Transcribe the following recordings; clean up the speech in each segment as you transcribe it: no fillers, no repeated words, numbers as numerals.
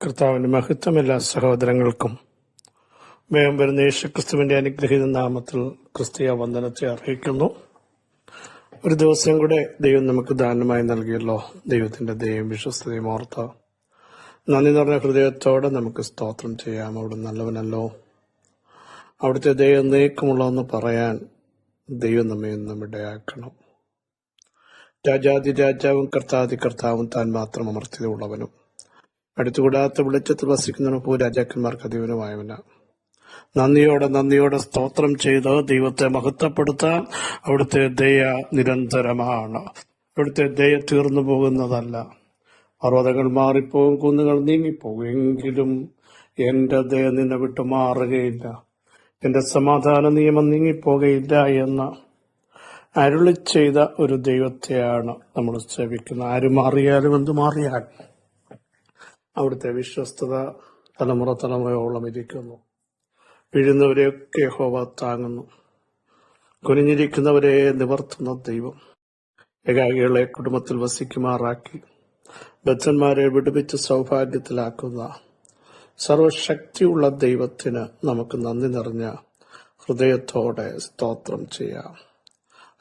കർത്താവിന്റെ മഹത്വം എല്ലാ സഹോദരങ്ങൾക്കും വേഗം വരുന്ന യേശുക്രിസ്തുവിന്റെ അനുഗ്രഹീത നാമത്തിൽ ക്രിസ്തീയ വന്ദനത്തെ അറിയിക്കുന്നു. ഒരു ദിവസം കൂടെ ദൈവം നമുക്ക് ദാനമായി നൽകിയല്ലോ. ദൈവത്തിന്റെ ദയയും വിശ്വസ്തയും ഓർത്ത് നന്ദി നിറഞ്ഞ ഹൃദയത്തോടെ നമുക്ക് സ്തോത്രം ചെയ്യാം. അവിടെ നല്ലവനല്ലോ, അവിടുത്തെ ദൈവം നീക്കമുള്ളതെന്ന് പറയാൻ ദൈവം നമ്മെ എന്നും ഇടയാക്കണം. രാജാതി രാജാവും കർത്താതി കർത്താവും താൻ മാത്രം അമർത്യതയുള്ളവനും അടുത്തുകൂടാത്ത വെളിച്ചത്തിൽ വസിക്കുന്നവനും ഭൂരാജാക്കന്മാർക്ക് അധിപനുമായവന് നന്ദിയോടെ സ്തോത്രം ചെയ്ത് ദൈവത്തെ മഹത്വപ്പെടുത്താൻ. അവിടുത്തെ ദയ നിരന്തരമാണ്. അവിടുത്തെ ദയ തീർന്നു പോകുന്നതല്ല. പർവ്വതങ്ങൾ മാറിപ്പോകും, കുന്നുകൾ നീങ്ങിപ്പോകും, എങ്കിലും എന്റെ ദയ നിന്നെ വിട്ടു മാറുകയില്ല, എന്റെ സമാധാന നിയമം നീങ്ങിപ്പോകയില്ല എന്ന് അരുളി ചെയ്ത ഒരു ദൈവത്തെയാണ് നമ്മൾ സേവിക്കുന്നത്. ആര് മാറിയാലും എന്ത് മാറിയാൽ അവിടുത്തെ വിശ്വസ്തത തലമുറയോളം ഇരിക്കുന്നു. വീഴുന്നവരെയൊക്കെ യഹോവ താങ്ങുന്നു, കുനിഞ്ഞിരിക്കുന്നവരെ നിവർത്തുന്ന ദൈവം. ഏകാഗികളെ കുടുംബത്തിൽ വസിക്കുമാറാക്കി ബദ്ധന്മാരെ വിടുവിച്ച് സൗഭാഗ്യത്തിലാക്കുന്ന സർവശക്തിയുള്ള ദൈവത്തിന് നമുക്ക് നന്ദി നിറഞ്ഞ ഹൃദയത്തോടെ സ്തോത്രം ചെയ്യാം.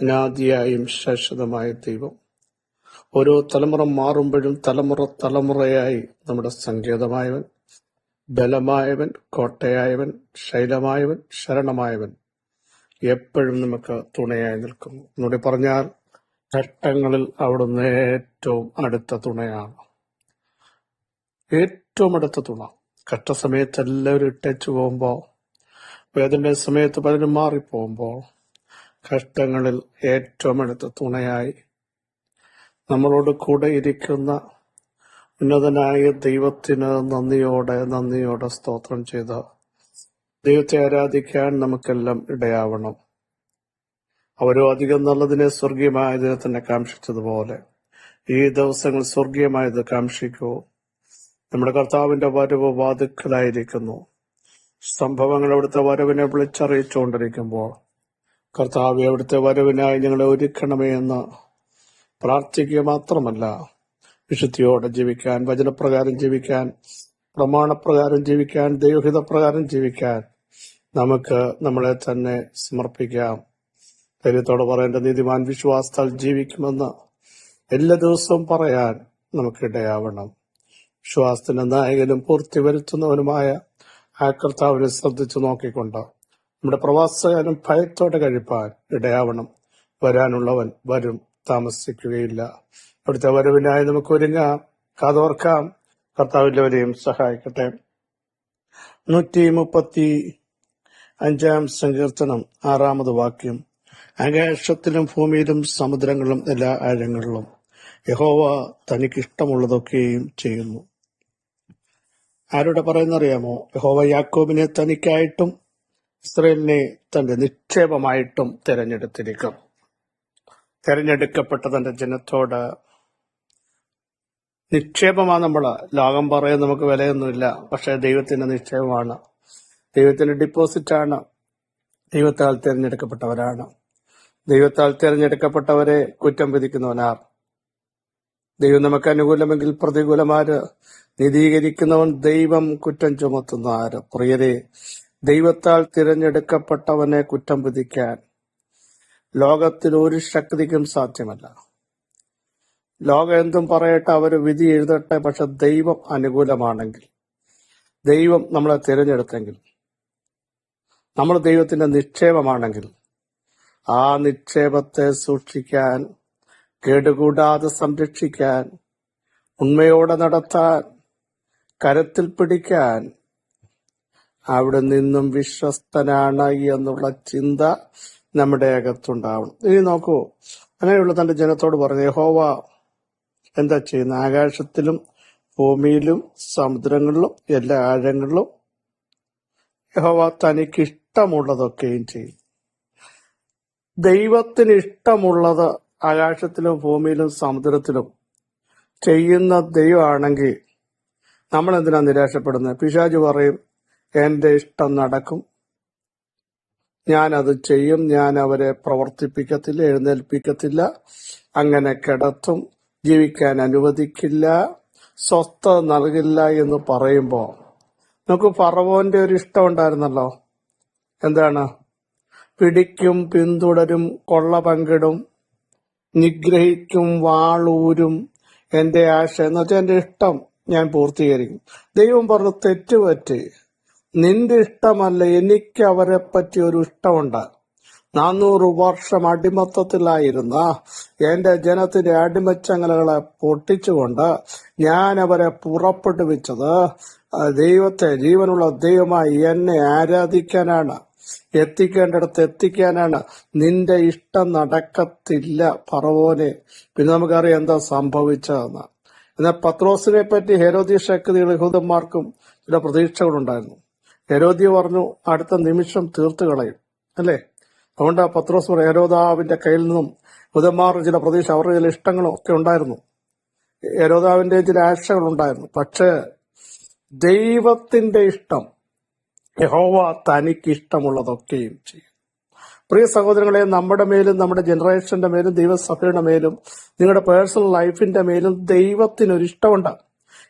അനാദിയായും ശാശ്വതമായ ദൈവം ഓരോ തലമുറ മാറുമ്പോഴും തലമുറയായി നമ്മുടെ സങ്കേതമായവൻ, ബലമായവൻ, കോട്ടയായവൻ, ശൈലമായവൻ, ശരണമായവൻ എപ്പോഴും നമുക്ക് തുണയായി നിൽക്കുന്നു. എന്നോട് പറഞ്ഞാൽ ഘട്ടങ്ങളിൽ അവിടുന്ന് ഏറ്റവും അടുത്ത തുണയാണ്. ഏറ്റവും അടുത്ത തുണ. കഷ്ടസമയത്ത് എല്ലാവരും ഇട്ടേച്ചു പോകുമ്പോൾ, വേദന സമയത്ത് പലരും മാറിപ്പോകുമ്പോൾ, കഷ്ടങ്ങളിൽ ഏറ്റവും അടുത്ത തുണയായി നമ്മളോട് കൂടെ ഇരിക്കുന്ന ഉന്നതനായ ദൈവത്തിന് നന്ദിയോടെ സ്തോത്രം ചെയ്ത് ദൈവത്തെ ആരാധിക്കാൻ നമുക്കെല്ലാം ഇടയാവണം. അവരോ അധികം നല്ലതിനെ സ്വർഗീയമായതിനെ തന്നെ കാംക്ഷിച്ചതുപോലെ ഈ ദിവസങ്ങൾ സ്വർഗീയമായത് കാംക്ഷിക്കൂ. നമ്മുടെ കർത്താവിന്റെ വരവ് വാതിക്കലായിരിക്കുന്നു. സംഭവങ്ങൾ അവിടുത്തെ വരവിനെ വിളിച്ചറിയിച്ചുകൊണ്ടിരിക്കുമ്പോൾ കർത്താവ് അവിടുത്തെ വരവിനായി ഞങ്ങളെ ഒരുക്കണമേ എന്ന് പ്രാർത്ഥിക്കുക മാത്രമല്ല, വിശുദ്ധിയോടെ ജീവിക്കാൻ, വചനപ്രകാരം ജീവിക്കാൻ, പ്രമാണപ്രകാരം ജീവിക്കാൻ, ദൈവഹിതപ്രകാരം ജീവിക്കാൻ നമുക്ക് നമ്മളെ തന്നെ സമർപ്പിക്കാം. ധൈര്യത്തോടെ പറയേണ്ട നീതിമാൻ വിശ്വാസത്താൽ ജീവിക്കുമെന്ന് എല്ലാ ദിവസവും പറയാൻ നമുക്കിടയാവണം. വിശ്വാസത്തിന്റെ നായകനും പൂർത്തി വരുത്തുന്നവനുമായ ആ കർത്താവിനെ ശ്രദ്ധിച്ചു നോക്കിക്കൊണ്ട് നമ്മുടെ പ്രവാസകാലം ഭയത്തോടെ കഴിപ്പാൻ ഇടയാവണം. വരാനുള്ളവൻ വരും, താമസിക്കുകയില്ല. അവിടുത്തെ വരവിനായി നമുക്ക് ഒരുങ്ങാം, കാതോർക്കാം. കർത്താവില്ലവരെയും സഹായിക്കട്ടെ. 135 സങ്കീർത്തനം 6 വാക്യം. ആകാശത്തിലും ഭൂമിയിലും സമുദ്രങ്ങളിലും എല്ലാ ആഴങ്ങളിലും യഹോവ തനിക്കിഷ്ടമുള്ളതൊക്കെയും ചെയ്യുന്നു. ആരോടെ പറയുന്നറിയാമോ? യഹോവ യാക്കോബിനെ തനിക്കായിട്ടും ഇസ്രായേലിനെ തന്റെ നിക്ഷേപമായിട്ടും തിരഞ്ഞെടുത്തിരിക്കും. തിരഞ്ഞെടുക്കപ്പെട്ട തന്റെ ജനത്തോട് നിക്ഷേപമാണ്. ലോകം പറയാൻ നമുക്ക് വിലയൊന്നുമില്ല, പക്ഷെ ദൈവത്തിന്റെ നിക്ഷേപമാണ്, ദൈവത്തിന്റെ ഡിപ്പോസിറ്റാണ്. ദൈവത്താൽ തിരഞ്ഞെടുക്കപ്പെട്ടവരാണ്. ദൈവത്താൽ തിരഞ്ഞെടുക്കപ്പെട്ടവരെ കുറ്റം വിധിക്കുന്നവനാർ? ദൈവം നമുക്ക് അനുകൂലമെങ്കിൽ പ്രതികൂലമാര്? നീതീകരിക്കുന്നവൻ ദൈവം കുറ്റം ചുമത്തുന്ന ആര്? പ്രിയരെ, ദൈവത്താൽ തിരഞ്ഞെടുക്കപ്പെട്ടവനെ കുറ്റം വിധിക്കാൻ ലോകത്തിൽ ഒരു ശക്തിക്കും സാധ്യമല്ല. ലോകം എന്തും പറയട്ടെ, അവര് വിധി എഴുതട്ടെ, പക്ഷെ ദൈവം അനുകൂലമാണെങ്കിൽ, ദൈവം നമ്മളെ തിരഞ്ഞെടുത്തെങ്കിൽ, നമ്മൾ ദൈവത്തിന്റെ നിക്ഷേപമാണെങ്കിൽ, ആ നിക്ഷേപത്തെ സൂക്ഷിക്കാൻ, കേടുകൂടാതെ സംരക്ഷിക്കാൻ, ഉണ്മയോടെ നടത്താൻ, കരത്തിൽ പിടിക്കാൻ അവിടെ നിന്നും വിശ്വസ്തനാണ് എന്നുള്ള ചിന്ത നമ്മുടെ അകത്തുണ്ടാവണം. ഇനി നോക്കൂ, അങ്ങനെയുള്ള തന്റെ ജനത്തോട് പറഞ്ഞു, യഹോവ എന്താ ചെയ്യുന്നത്? ആകാശത്തിലും ഭൂമിയിലും സമുദ്രങ്ങളിലും എല്ലാ ആഴങ്ങളിലും യഹോവ തനിക്ക് ഇഷ്ടമുള്ളതൊക്കെയും ചെയ്യും. ദൈവത്തിന് ഇഷ്ടമുള്ളത് ആകാശത്തിലും ഭൂമിയിലും സമുദ്രത്തിലും ചെയ്യുന്ന ദൈവമാണെങ്കിൽ നമ്മൾ എന്തിനാ നിരാശപ്പെടുന്നത്? പിശാച് പറയും, എന്റെ ഇഷ്ടം നടക്കും, ഞാനത് ചെയ്യും, ഞാൻ അവരെ പ്രവർത്തിപ്പിക്കത്തില്ല, എഴുന്നേൽപ്പിക്കത്തില്ല, അങ്ങനെ കിടത്തും, ജീവിക്കാൻ അനുവദിക്കില്ല, സ്വസ്ഥത നൽകില്ല എന്ന് പറയുമ്പോൾ നമുക്ക് ഫറവോന്റെ ഒരു ഇഷ്ടം ഉണ്ടായിരുന്നല്ലോ. എന്താണ്? പിടിക്കും, പിന്തുടരും, കൊള്ള പങ്കിടും, നിഗ്രഹിക്കും, വാളൂരും, എന്റെ ആശ എന്ന് വെച്ചാൽ എന്റെ ഇഷ്ടം ഞാൻ പൂർത്തീകരിക്കും. ദൈവം പറഞ്ഞു, തെറ്റുപറ്റി, നിന്റെ ഇഷ്ടമല്ല, എനിക്ക് അവരെ പറ്റി ഒരു ഇഷ്ടമുണ്ട്. 400 വർഷം അടിമത്തത്തിലായിരുന്ന എന്റെ ജനത്തിന്റെ അടിമച്ചങ്ങലകളെ പൊട്ടിച്ചുകൊണ്ട് ഞാൻ അവരെ പുറപ്പെടുവിച്ചത് ദൈവത്തെ, ജീവനുള്ള ദൈവമായി എന്നെ ആരാധിക്കാനാണ്, എത്തിക്കേണ്ടിടത്ത് എത്തിക്കാനാണ്. നിന്റെ ഇഷ്ടം നടക്കത്തില്ല ഫറവോനെ. പിന്നെ നമുക്കറിയാം എന്താ സംഭവിച്ചതെന്ന്. എന്നാൽ പത്രോസിനെ പറ്റി ഹെരോദ്യ ശക്തികൾ യഹൂദന്മാർക്കും ചില പ്രതീക്ഷകളുണ്ടായിരുന്നു. ഹെരോദ്യ പറഞ്ഞു, അടുത്ത നിമിഷം തീർത്തു കളയും, അല്ലേ? അതുകൊണ്ട് പത്രോസ് പറയും, ഹെരോദാവിന്റെ കയ്യിൽ നിന്നും യഹൂദന്മാരുടെ ചില പ്രതീക്ഷ, അവരുടെ ചില ഇഷ്ടങ്ങളും ഒക്കെ ഉണ്ടായിരുന്നു, ഹെരോദാവിന്റെ ചില ആശകളുണ്ടായിരുന്നു. പക്ഷേ ദൈവത്തിന്റെ ഇഷ്ടം, യഹോവ തനിക്ക് ഇഷ്ടമുള്ളതൊക്കെയും ചെയ്യും. പ്രിയ സഹോദരങ്ങളെ, നമ്മുടെ മേലും നമ്മുടെ ജനറേഷന്റെ മേലും ദൈവസഭയുടെ മേലും നിങ്ങളുടെ പേഴ്സണൽ ലൈഫിന്റെ മേലും ദൈവത്തിനൊരു ഇഷ്ടമുണ്ട്.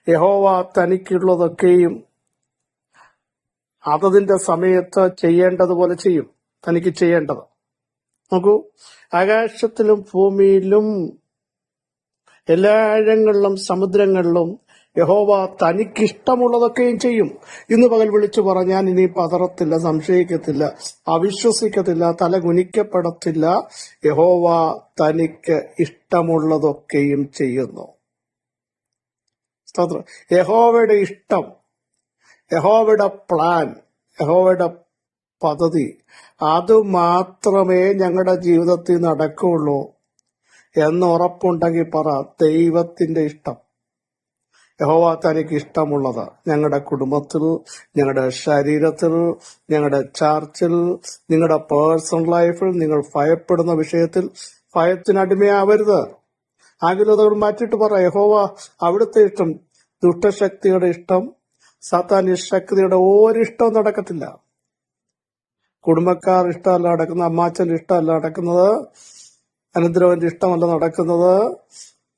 യഹോവ തനിക്കുള്ളതൊക്കെയും അതതിന്റെ സമയത്ത് ചെയ്യേണ്ടതുപോലെ ചെയ്യും. തനിക്ക് ചെയ്യേണ്ടത് നോക്കൂ, ആകാശത്തിലും ഭൂമിയിലും എല്ലാ ആഴങ്ങളിലും സമുദ്രങ്ങളിലും യഹോവ തനിക്കിഷ്ടമുള്ളതൊക്കെയും ചെയ്യും. ഇന്ന് പകൽ വിളിച്ചു പറഞ്ഞാൽ ഇനി പതറത്തില്ല, സംശയിക്കത്തില്ല, അവിശ്വസിക്കത്തില്ല, തല കുനിക്കപ്പെടത്തില്ല. യഹോവ തനിക്ക് ഇഷ്ടമുള്ളതൊക്കെയും ചെയ്യുന്നു. സ്തോത്രം. യഹോവയുടെ ഇഷ്ടം, യഹോവയുടെ പ്ലാൻ, യഹോവയുടെ പദ്ധതി, അത് മാത്രമേ ഞങ്ങളുടെ ജീവിതത്തിൽ നടക്കുള്ളൂ എന്ന് ഉറപ്പുണ്ടെങ്കിൽ പറ, ദൈവത്തിന്റെ ഇഷ്ടം. യഹോവ തനിക്ക് ഇഷ്ടമുള്ളത് ഞങ്ങളുടെ കുടുംബത്തിൽ, ഞങ്ങളുടെ ശരീരത്തിൽ, ഞങ്ങളുടെ ചർച്ചിൽ, നിങ്ങളുടെ പേഴ്സണൽ ലൈഫിൽ, നിങ്ങൾ ഭയപ്പെടുന്ന വിഷയത്തിൽ ഭയത്തിനടിമയാവരുത്. ആകിലും അതോട് മാറ്റിയിട്ട് പറ, യഹോവ അവിടുത്തെ ഇഷ്ടം, ദുഷ്ടശക്തിയുടെ ഇഷ്ടം, സാത്താന്യ ശക്തിയുടെ ഒരിഷ്ടവും നടക്കത്തില്ല. കുടുംബക്കാർ ഇഷ്ടമല്ല നടക്കുന്നത്, അമ്മാച്ചന്റെ ഇഷ്ടമല്ല നടക്കുന്നത്, അനന്തരവന്റെ ഇഷ്ടമല്ല നടക്കുന്നത്,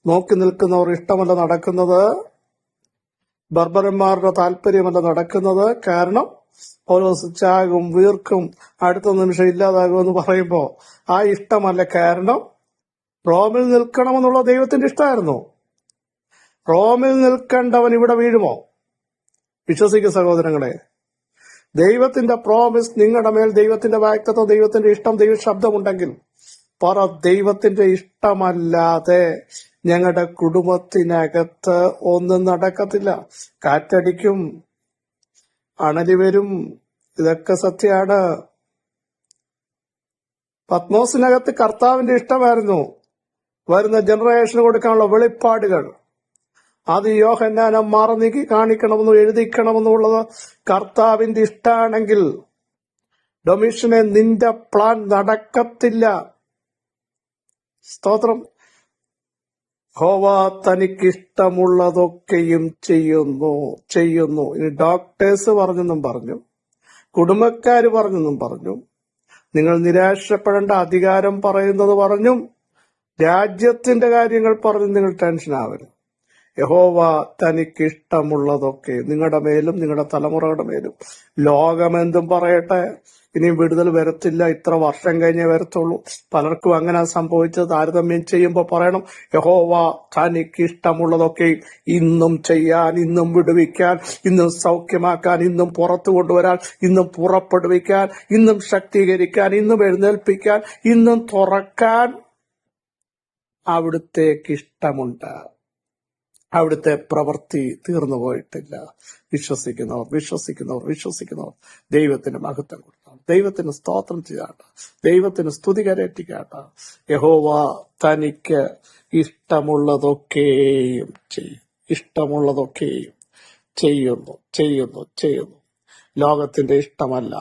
നോക്കി നിൽക്കുന്നവർ ഇഷ്ടമല്ല നടക്കുന്നത്, ബർബരന്മാരുടെ താല്പര്യമല്ല നടക്കുന്നത്. കാരണം പൗലോസ് ചാകും, വീർക്കും, അടുത്ത നിമിഷം ഇല്ലാതാകുമെന്ന് പറയുമ്പോ ആ ഇഷ്ടമല്ല. കാരണം റോമിൽ നിൽക്കണമെന്നുള്ള ദൈവത്തിന്റെ ഇഷ്ടമായിരുന്നു. റോമിൽ നിൽക്കേണ്ടവൻ ഇവിടെ വീഴുമോ? വിശ്വസിക്കുക സഹോദരങ്ങളെ, ദൈവത്തിന്റെ പ്രോമിസ് നിങ്ങളുടെ മേൽ, ദൈവത്തിന്റെ വാഗ്ദത്തം, ദൈവത്തിന്റെ ഇഷ്ടം, ദൈവ ശബ്ദമുണ്ടെങ്കിൽ പറ, ദൈവത്തിന്റെ ഇഷ്ടമല്ലാതെ ഞങ്ങളുടെ കുടുംബത്തിനകത്ത് ഒന്നും നടക്കത്തില്ല. കാറ്റടിക്കും, അണലി വരും, ഇതൊക്കെ സത്യമാണ്. പത്മോസിനകത്ത് കർത്താവിന്റെ ഇഷ്ടമായിരുന്നു വരുന്ന ജനറേഷന് കൊടുക്കാനുള്ള വെളിപ്പാടുകൾ. അത് യോഹന്നാനെ മാറി നീക്കി കാണിക്കണമെന്നും എഴുതിക്കണമെന്നുള്ളത് കർത്താവിന്റെ ഇഷ്ടാണെങ്കിൽ ഡൊമിഷനെ നിന്റെ പ്ലാൻ നടക്കത്തില്ല. സ്തോത്രം. യഹോവ തനിക്കിഷ്ടമുള്ളതൊക്കെയും ചെയ്യുന്നു. ഇനി ഡോക്ടേഴ്സ് പറഞ്ഞെന്നും പറഞ്ഞു, കുടുംബക്കാര് പറഞ്ഞെന്നും പറഞ്ഞു, നിങ്ങൾ നിരാശപ്പെടേണ്ട, അധികാരം പറയുന്നത് പറഞ്ഞും, രാജ്യത്തിന്റെ കാര്യങ്ങൾ പറഞ്ഞു നിങ്ങൾ ടെൻഷൻ ആവരുത്. യഹോവ തനിക്കിഷ്ടമുള്ളതൊക്കെ നിങ്ങളുടെ മേലും നിങ്ങളുടെ തലമുറകളുടെ മേലും. ലോകമെന്തും പറയട്ടെ, ഇനിയും വിടുതൽ വരത്തില്ല, ഇത്ര വർഷം കഴിഞ്ഞേ വരത്തുള്ളൂ. പലർക്കും അങ്ങനെ സംഭവിച്ചത്. താരതമ്യം ചെയ്യുമ്പോൾ പറയണം, യഹോവ തനിക്കിഷ്ടമുള്ളതൊക്കെ ഇന്നും ചെയ്യാൻ, ഇന്നും വിടുവിക്കാൻ, ഇന്നും സൗഖ്യമാക്കാൻ, ഇന്നും പുറത്തു കൊണ്ടുവരാൻ, ഇന്നും പുറപ്പെടുവിക്കാൻ, ഇന്നും ശക്തീകരിക്കാൻ, ഇന്നും എഴുന്നേൽപ്പിക്കാൻ, ഇന്നും തുറക്കാൻ അവിടുത്തേക്ക് ഇഷ്ടമുണ്ട്. അവിടുത്തെ പ്രവൃത്തി തീർന്നു പോയിട്ടില്ല. വിശ്വസിക്കുന്നവർ ദൈവത്തിന് മഹത്വം കൊടുക്കണം, ദൈവത്തിന് സ്തോത്രം ചെയ്യാട്ട്, ദൈവത്തിന് സ്തുതി കരയറ്റിക്കാട്ട്. യഹോവ തനിക്ക് ഇഷ്ടമുള്ളതൊക്കെയും ചെയ്യുന്നു. ലോകത്തിന്റെ ഇഷ്ടമല്ല,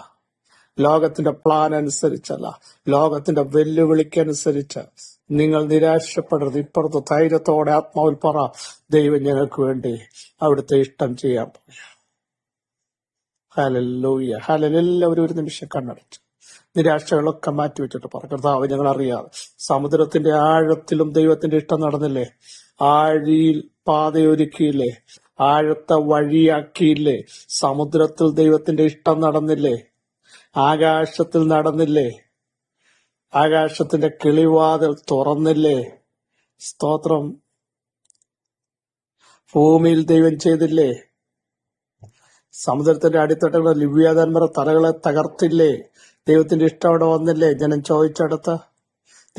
ലോകത്തിന്റെ പ്ലാൻ അനുസരിച്ചല്ല, ലോകത്തിന്റെ വെല്ലുവിളിക്കനുസരിച്ച് നിങ്ങൾ നിരാശപ്പെടരുത്. ഇപ്പുറത്ത് ധൈര്യത്തോടെ ആത്മാവിൽ പറ, ദൈവം ഞങ്ങൾക്ക് വേണ്ടി അവിടുത്തെ ഇഷ്ടം ചെയ്യാൻ പോയി. Hallelujah, hallelujah. എല്ലാവരും ഒരു നിമിഷം കണ്ണടച്ചു നിരാശകളൊക്കെ മാറ്റിവെച്ചിട്ട് പറ, കർത്താവ് ഞങ്ങൾ അറിയാതെ സമുദ്രത്തിന്റെ ആഴത്തിലും ദൈവത്തിന്റെ ഇഷ്ടം നടന്നില്ലേ? ആഴിയിൽ പാതയൊരുക്കിയില്ലേ? ആഴത്തെ വഴിയാക്കിയില്ലേ? സമുദ്രത്തിൽ ദൈവത്തിന്റെ ഇഷ്ടം നടന്നില്ലേ? ആകാശത്തിൽ നടന്നില്ലേ? ആകാശത്തിന്റെ കിളിവാതിൽ തുറന്നില്ലേ? സ്തോത്രം. ഭൂമിയിൽ ദൈവം ചെയ്തില്ലേ? സമുദ്രത്തിന്റെ അടിത്തട്ടുള്ള ലിവ്യാതന്മാർ തലകളെ തകർത്തില്ലേ? ദൈവത്തിന്റെ ഇഷ്ടം അവിടെ വന്നില്ലേ? ജനം ചോദിച്ചെടുത്ത്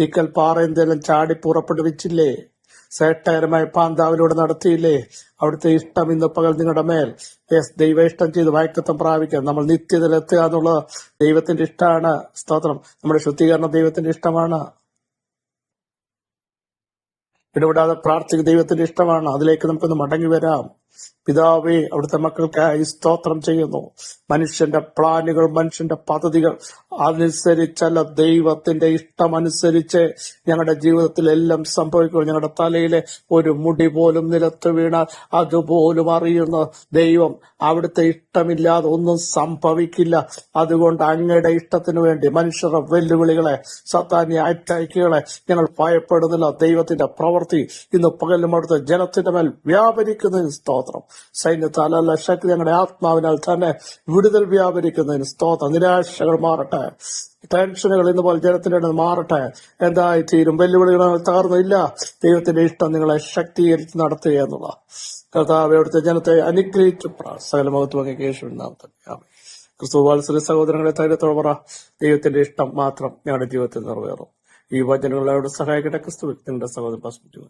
തീക്കൽ പാറ എന്തെങ്കിലും ചാടി പുറപ്പെടുവിച്ചില്ലേ? ശ്രേഷ്ഠകരമായ പാന്താവിലൂടെ നടത്തിയില്ലേ? അവിടുത്തെ ഇഷ്ടം ഇന്ന് പകൽ നിങ്ങളുടെ മേൽ. ദൈവ ഇഷ്ടം ചെയ്ത് വായ്ക്കത്വം പ്രാപിക്കാം. നമ്മൾ നിത്യതയിലെത്തുക എന്നുള്ളത് ദൈവത്തിന്റെ ഇഷ്ടമാണ്. സ്തോത്രം. നമ്മുടെ ശുദ്ധീകരണം ദൈവത്തിന്റെ ഇഷ്ടമാണ്. ഇടപെടാതെ പ്രാർത്ഥിക്കുക ദൈവത്തിന്റെ ഇഷ്ടമാണ്. അതിലേക്ക് നമുക്കൊന്ന് മടങ്ങി വരാം. പിതാവേ, അവിടുത്തെ മക്കൾക്കായി സ്തോത്രം ചെയ്യുന്നു. മനുഷ്യന്റെ പ്ലാനുകൾ, മനുഷ്യന്റെ പദ്ധതികൾ അനുസരിച്ചല്ല, ദൈവത്തിന്റെ ഇഷ്ടമനുസരിച്ച് ഞങ്ങളുടെ ജീവിതത്തിൽ എല്ലാം സംഭവിക്കും. ഞങ്ങളുടെ തലയിലെ ഒരു മുടി പോലും നിലത്ത് വീണാൽ അതുപോലും അറിയുന്ന ദൈവം, അവിടുത്തെ ഇഷ്ടമില്ലാതെ ഒന്നും സംഭവിക്കില്ല. അതുകൊണ്ട് അങ്ങയുടെ ഇഷ്ടത്തിന് വേണ്ടി മനുഷ്യരുടെ വെല്ലുവിളികളെ, സത്താന്യ അറ്റാക്കുകളെ ഞങ്ങൾ ഭയപ്പെടുന്നില്ല. ദൈവത്തിന്റെ പ്രവൃത്തി ഇന്ന് പകലും അവിടുത്തെ ജനത്തിന്റെ മേൽ വ്യാപരിക്കുന്നതിന് സ്തോത്രം. സൈന്യത്താലല്ല, ശക്തി ഞങ്ങളുടെ ആത്മാവിനാൽ തന്നെ വിടുതൽ വ്യാപരിക്കുന്നതിന് സ്തോത്രം. നിരാശകൾ മാറട്ടെ, ടെൻഷനുകൾ ഇന്ന് പോലെ ജനത്തിന്റെ ഇടയിൽ മാറട്ടെ. എന്തായി തീരും? വെല്ലുവിളികൾ തകർന്നില്ല. ദൈവത്തിന്റെ ഇഷ്ടം നിങ്ങളെ ശക്തീകരിച്ച് നടത്തുക എന്നുള്ള കർത്താവ് അവിടുത്തെ ജനത്തെ അനുഗ്രഹിച്ചു. സകല മഹത്വം യേശുവിൻ നാമത്തിൽ ആമേൻ. ക്രിസ്തു വാത്സല്യ സഹോദരങ്ങളെ ധൈര്യത്തോടെ പറ, ദൈവത്തിന്റെ ഇഷ്ടം മാത്രം ഞങ്ങളുടെ ജീവിതത്തിൽ നിറവേറും. ഈ വചനങ്ങളോട് സഹായിക്കട്ടെ. ക്രിസ്തു നിങ്ങളുടെ സഹോദരൻ പാസ്റ്റർ